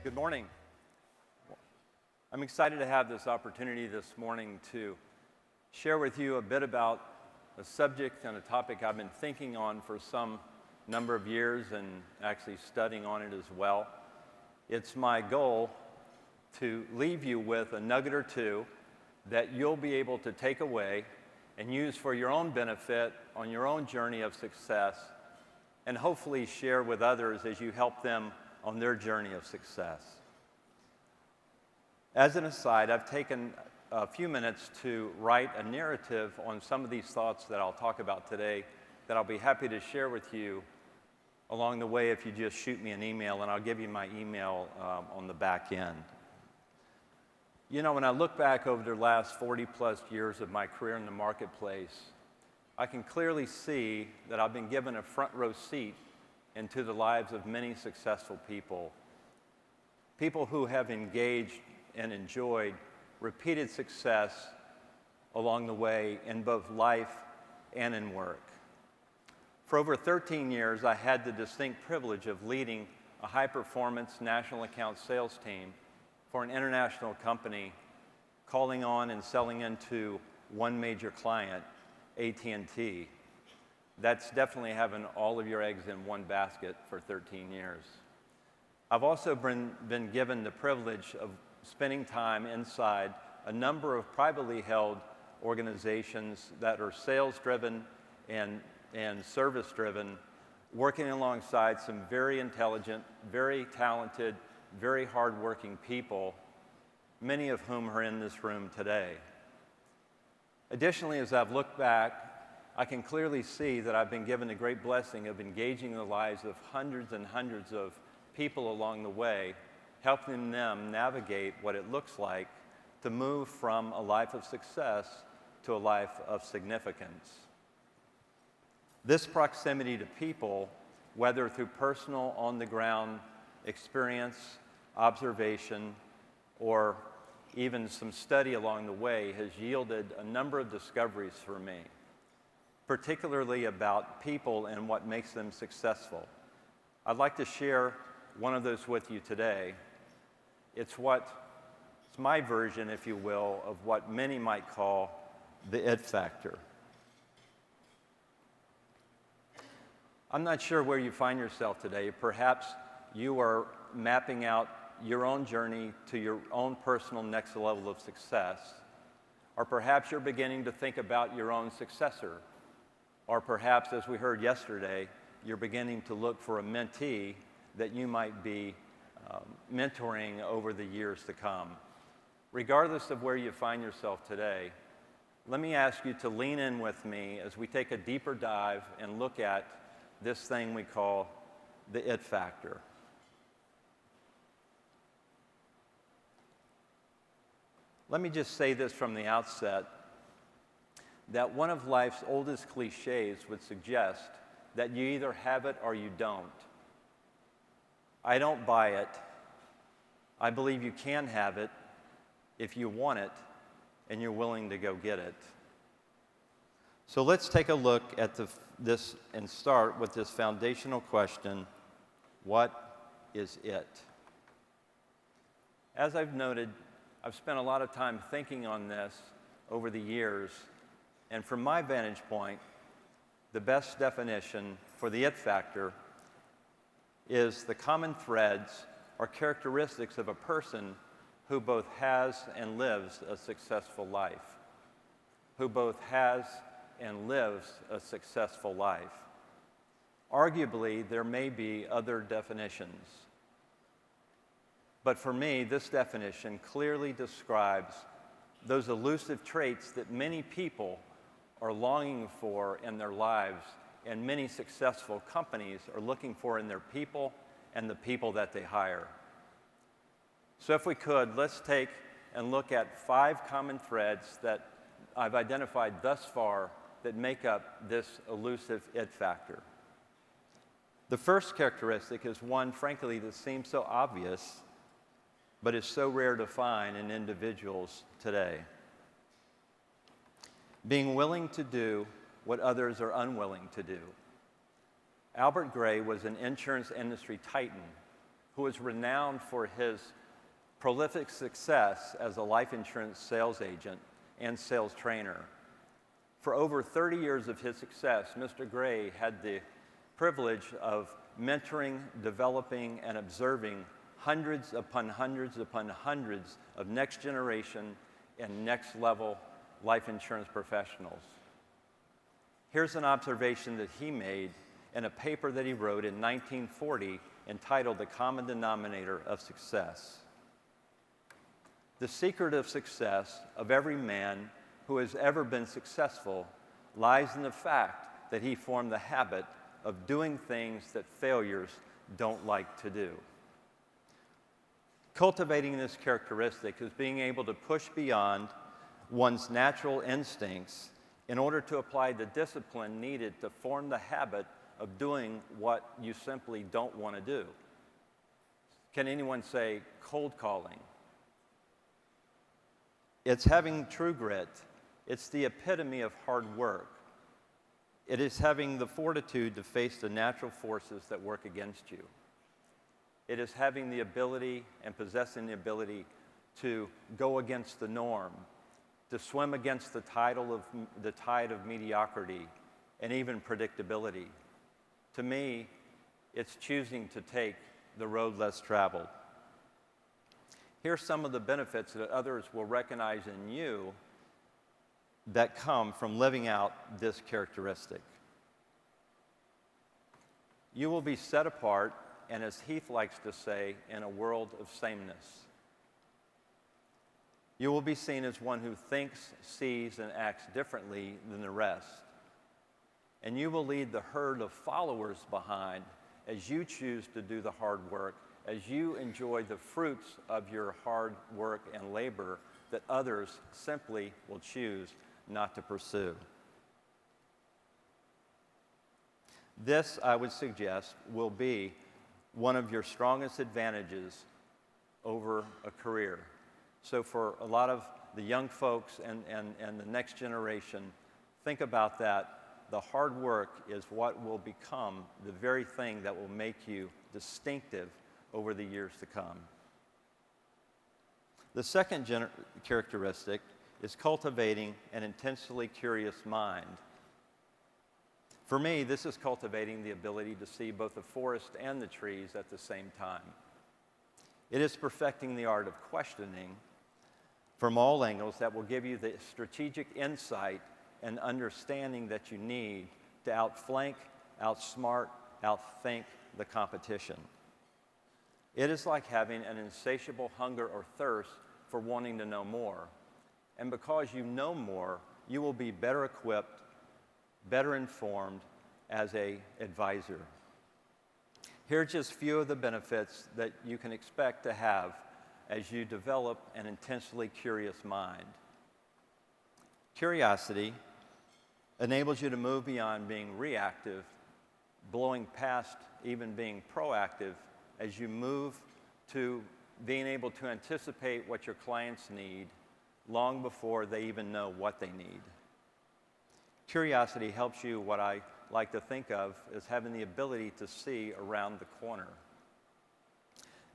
Good morning. I'm excited to have this opportunity this morning to share with you a bit about a subject and a topic I've been thinking on for some number of years and actually studying on it as well. It's my goal to leave you with a nugget or two that you'll be able to take away and use for your own benefit on your own journey of success, and hopefully share with others as you help them on their journey of success. As an aside, I've taken a few minutes to write a narrative on some of these thoughts that I'll talk about today that I'll be happy to share with you along the way if you just shoot me an email, and I'll give you my email on the back end. You know, when I look back over the last 40-plus years of my career in the marketplace, I can clearly see that I've been given a front row seat into the lives of many successful people. People who have engaged and enjoyed repeated success along the way in both life and in work. For over 13 years, I had the distinct privilege of leading a high-performance national account sales team for an international company, calling on and selling into one major client, AT&T. That's definitely having all of your eggs in one basket for 13 years. I've also been given the privilege of spending time inside a number of privately held organizations that are sales-driven and service-driven, working alongside some very intelligent, very talented, very hardworking people, many of whom are in this room today. Additionally, as I've looked back, I can clearly see that I've been given the great blessing of engaging the lives of hundreds and hundreds of people along the way, helping them navigate what it looks like to move from a life of success to a life of significance. This proximity to people, whether through personal on-the-ground experience, observation, or even some study along the way, has yielded a number of discoveries for me, particularly about people and what makes them successful. I'd like to share one of those with you today. It's my version, if you will, of what many might call the it factor. I'm not sure where you find yourself today. Perhaps you are mapping out your own journey to your own personal next level of success, or perhaps you're beginning to think about your own successor. Or perhaps, as we heard yesterday, you're beginning to look for a mentee that you might be mentoring over the years to come. Regardless of where you find yourself today, let me ask you to lean in with me as we take a deeper dive and look at this thing we call the it factor. Let me just say this from the outset, that one of life's oldest clichés would suggest that you either have it or you don't. I don't buy it. I believe you can have it if you want it and you're willing to go get it. So let's take a look at this and start with this foundational question: what is it? As I've noted, I've spent a lot of time thinking on this over the years. And from my vantage point, the best definition for the it factor is the common threads or characteristics of a person who both has and lives a successful life. Who both has and lives a successful life. Arguably, there may be other definitions. But for me, this definition clearly describes those elusive traits that many people are longing for in their lives, and many successful companies are looking for in their people and the people that they hire. So if we could, let's take and look at 5 common threads that I've identified thus far that make up this elusive it factor. The first characteristic is one, frankly, that seems so obvious, but is so rare to find in individuals today. Being willing to do what others are unwilling to do. Albert Gray was an insurance industry titan who is renowned for his prolific success as a life insurance sales agent and sales trainer. For over 30 years of his success, Mr. Gray had the privilege of mentoring, developing, and observing hundreds upon hundreds upon hundreds of next generation and next level life insurance professionals. Here's an observation that he made in a paper that he wrote in 1940 entitled The Common Denominator of Success. The secret of success of every man who has ever been successful lies in the fact that he formed the habit of doing things that failures don't like to do. Cultivating this characteristic is being able to push beyond one's natural instincts in order to apply the discipline needed to form the habit of doing what you simply don't want to do. Can anyone say cold calling? It's having true grit. It's the epitome of hard work. It is having the fortitude to face the natural forces that work against you. It is having the ability and possessing the ability to go against the norm, to swim against the tide of mediocrity and even predictability. To me, it's choosing to take the road less traveled. Here's some of the benefits that others will recognize in you that come from living out this characteristic. You will be set apart, and as Heath likes to say, in a world of sameness. You will be seen as one who thinks, sees, and acts differently than the rest. And you will lead the herd of followers behind as you choose to do the hard work, as you enjoy the fruits of your hard work and labor that others simply will choose not to pursue. This, I would suggest, will be one of your strongest advantages over a career. So for a lot of the young folks and the next generation, think about that. The hard work is what will become the very thing that will make you distinctive over the years to come. The second characteristic is cultivating an intensely curious mind. For me, this is cultivating the ability to see both the forest and the trees at the same time. It is perfecting the art of questioning from all angles that will give you the strategic insight and understanding that you need to outflank, outsmart, outthink the competition. It is like having an insatiable hunger or thirst for wanting to know more. And because you know more, you will be better equipped, better informed as an advisor. Here are just a few of the benefits that you can expect to have as you develop an intensely curious mind. Curiosity enables you to move beyond being reactive, blowing past even being proactive, as you move to being able to anticipate what your clients need long before they even know what they need. Curiosity helps you, what I like to think of as having the ability to see around the corner.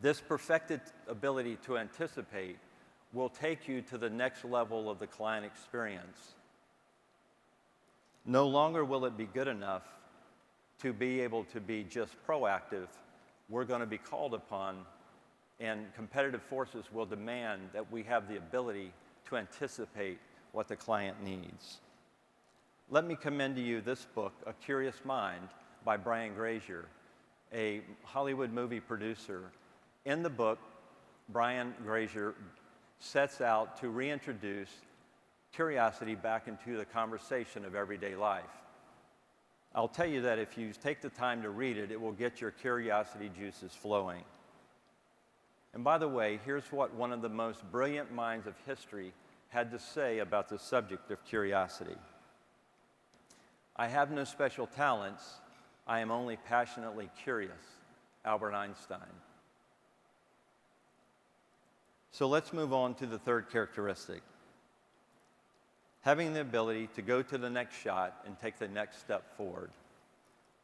This perfected ability to anticipate will take you to the next level of the client experience. No longer will it be good enough to be able to be just proactive. We're going to be called upon, and competitive forces will demand that we have the ability to anticipate what the client needs. Let me commend to you this book, A Curious Mind, by Grazer, a Hollywood movie producer. In the book, Grazer sets out to reintroduce curiosity back into the conversation of everyday life. I'll tell you that if you take the time to read it, it will get your curiosity juices flowing. And by the way, here's what one of the most brilliant minds of history had to say about the subject of curiosity. I have no special talents. I am only passionately curious. Albert Einstein. So let's move on to the third characteristic. Having the ability to go to the next shot and take the next step forward.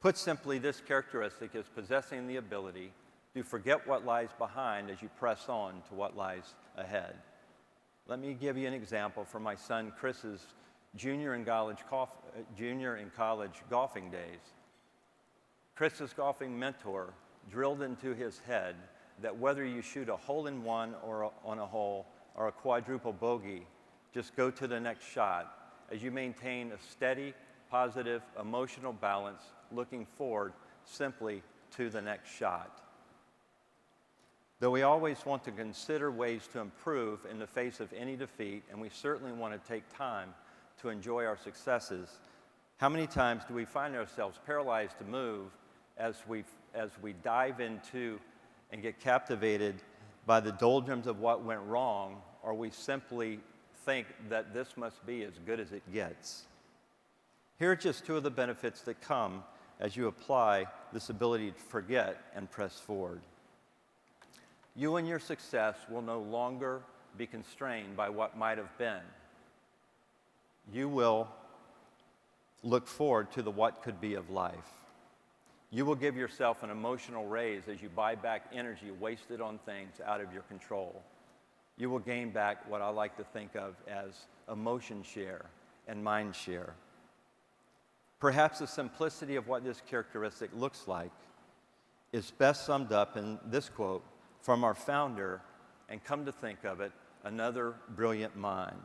Put simply, this characteristic is possessing the ability to forget what lies behind as you press on to what lies ahead. Let me give you an example from my son Chris's junior in college golfing days. Chris's golfing mentor drilled into his head that whether you shoot a hole-in-one or on a hole or a quadruple bogey, just go to the next shot as you maintain a steady, positive, emotional balance looking forward simply to the next shot. Though we always want to consider ways to improve in the face of any defeat, and we certainly want to take time to enjoy our successes, how many times do we find ourselves paralyzed to move as we dive into and get captivated by the doldrums of what went wrong, or we simply think that this must be as good as it gets? Here are just two of the benefits that come as you apply this ability to forget and press forward. You and your success will no longer be constrained by what might have been. You will look forward to the what could be of life. You will give yourself an emotional raise as you buy back energy wasted on things out of your control. You will gain back what I like to think of as emotion share and mind share. Perhaps the simplicity of what this characteristic looks like is best summed up in this quote from our founder, and come to think of it, another brilliant mind.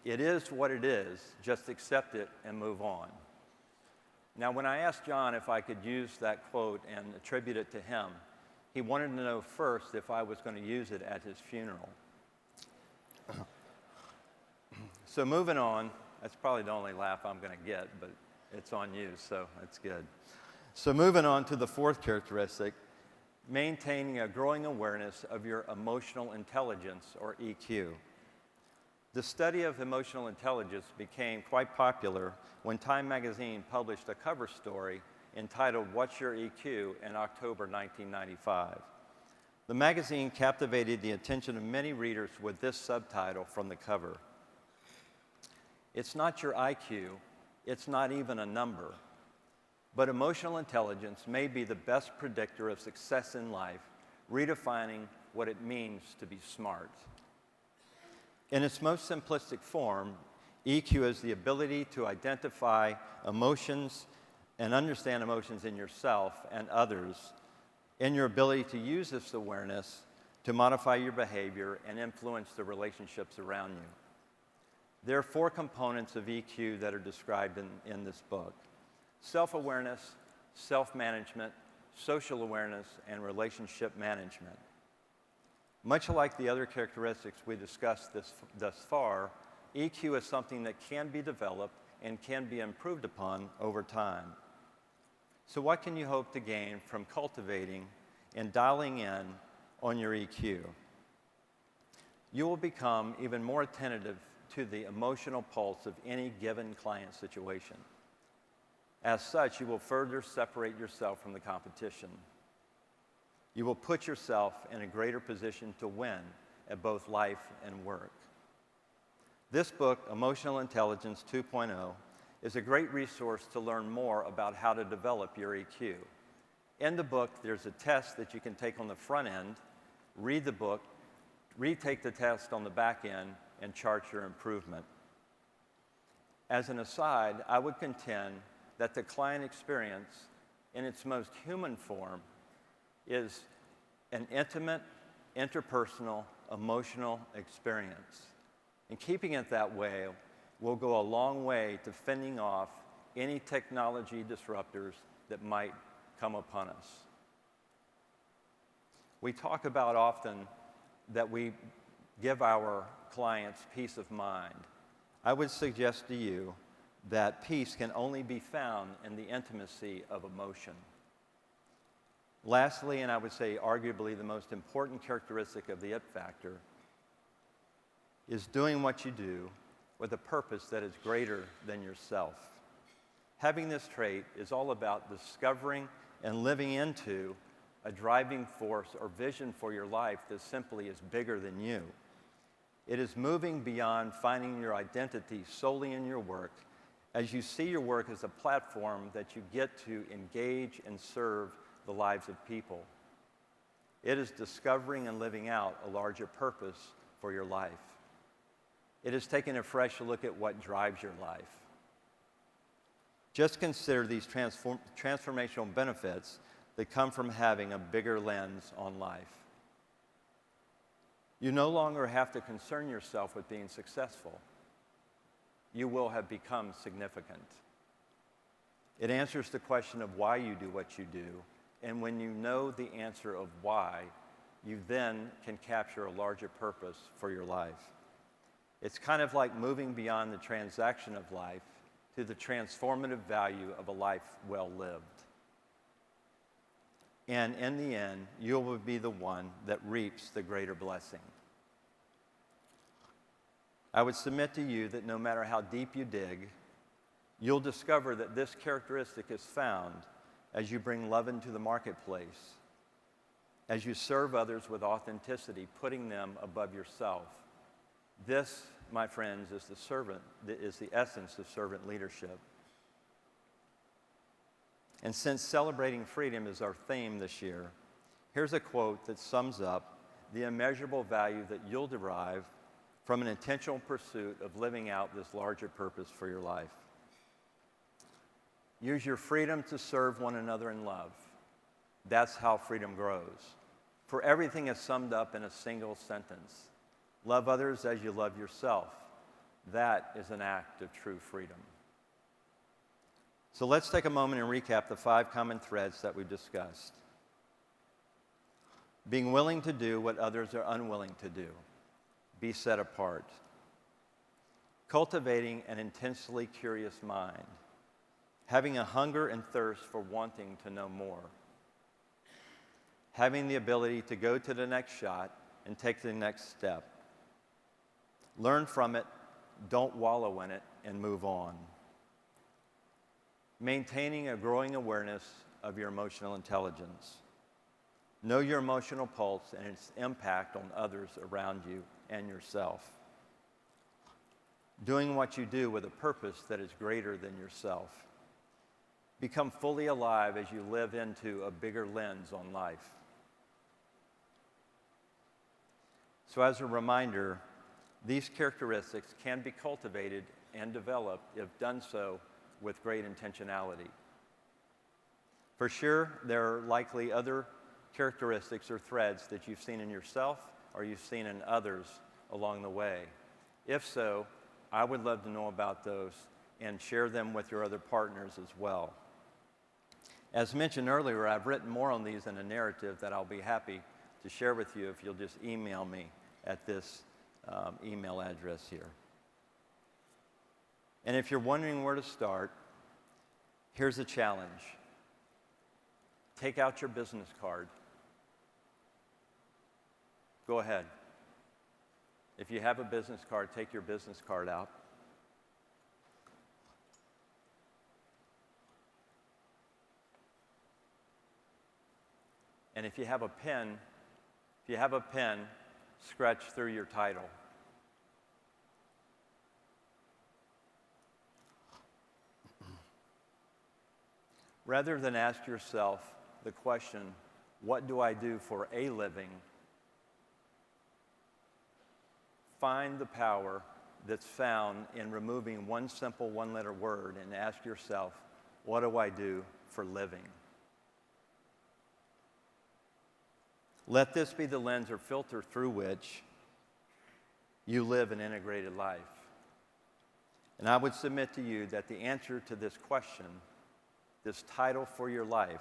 It is what it is, just accept it and move on. Now, when I asked Jon if I could use that quote and attribute it to him, he wanted to know first if I was going to use it at his funeral. So moving on, that's probably the only laugh I'm going to get, but it's on you, so that's good. So moving on to the fourth characteristic, maintaining a growing awareness of your emotional intelligence, or EQ. The study of emotional intelligence became quite popular when Time magazine published a cover story entitled "What's Your EQ?" in October 1995. The magazine captivated the attention of many readers with this subtitle from the cover: "It's not your IQ, it's not even a number, but emotional intelligence may be the best predictor of success in life, redefining what it means to be smart." In its most simplistic form, EQ is the ability to identify emotions and understand emotions in yourself and others, and your ability to use this awareness to modify your behavior and influence the relationships around you. There are four components of EQ that are described in this book: self-awareness, self-management, social awareness, and relationship management. Much like the other characteristics we discussed thus far, EQ is something that can be developed and can be improved upon over time. So what can you hope to gain from cultivating and dialing in on your EQ? You will become even more attentive to the emotional pulse of any given client situation. As such, you will further separate yourself from the competition. You will put yourself in a greater position to win at both life and work. This book, Emotional Intelligence 2.0, is a great resource to learn more about how to develop your EQ. In the book, there's a test that you can take on the front end, read the book, retake the test on the back end, and chart your improvement. As an aside, I would contend that the client experience, in its most human form, is an intimate, interpersonal, emotional experience. And keeping it that way will go a long way to fending off any technology disruptors that might come upon us. We talk about often that we give our clients peace of mind. I would suggest to you that peace can only be found in the intimacy of emotion. Lastly, and I would say arguably the most important characteristic of the it factor, is doing what you do with a purpose that is greater than yourself. Having this trait is all about discovering and living into a driving force or vision for your life that simply is bigger than you. It is moving beyond finding your identity solely in your work, as you see your work as a platform that you get to engage and serve the lives of people. It is discovering and living out a larger purpose for your life. It is taking a fresh look at what drives your life. Just consider these transformational benefits that come from having a bigger lens on life. You no longer have to concern yourself with being successful. You will have become significant. It answers the question of why you do what you do, and when you know the answer of why, you then can capture a larger purpose for your life. It's kind of like moving beyond the transaction of life to the transformative value of a life well lived. And in the end, you will be the one that reaps the greater blessing. I would submit to you that no matter how deep you dig, you'll discover that this characteristic is found as you bring love into the marketplace, as you serve others with authenticity, putting them above yourself. This, my friends, is the essence of servant leadership. And since celebrating freedom is our theme this year, here's a quote that sums up the immeasurable value that you'll derive from an intentional pursuit of living out this larger purpose for your life. Use your freedom to serve one another in love. That's how freedom grows. For everything is summed up in a single sentence. Love others as you love yourself. That is an act of true freedom. So let's take a moment and recap the 5 common threads that we've discussed. Being willing to do what others are unwilling to do. Be set apart. Cultivating an intensely curious mind. Having a hunger and thirst for wanting to know more. Having the ability to go to the next shot and take the next step. Learn from it, don't wallow in it, and move on. Maintaining a growing awareness of your emotional intelligence. Know your emotional pulse and its impact on others around you and yourself. Doing what you do with a purpose that is greater than yourself. Become fully alive as you live into a bigger lens on life. So as a reminder, these characteristics can be cultivated and developed if done so with great intentionality. For sure, there are likely other characteristics or threads that you've seen in yourself or you've seen in others along the way. If so, I would love to know about those and share them with your other partners as well. As mentioned earlier, I've written more on these in a narrative that I'll be happy to share with you if you'll just email me at this email address here. And if you're wondering where to start, here's a challenge. Take out your business card. Go ahead. If you have a business card, take your business card out. And if you have a pen, scratch through your title. Rather than ask yourself the question, what do I do for a living? Find the power that's found in removing one simple one-letter word and ask yourself, what do I do for living? Let this be the lens or filter through which you live an integrated life. And I would submit to you that the answer to this question, this title for your life,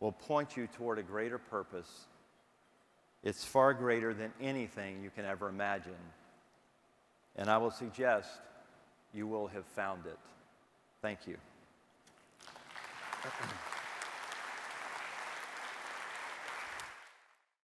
will point you toward a greater purpose. It's far greater than anything you can ever imagine. And I will suggest you will have found it. Thank you.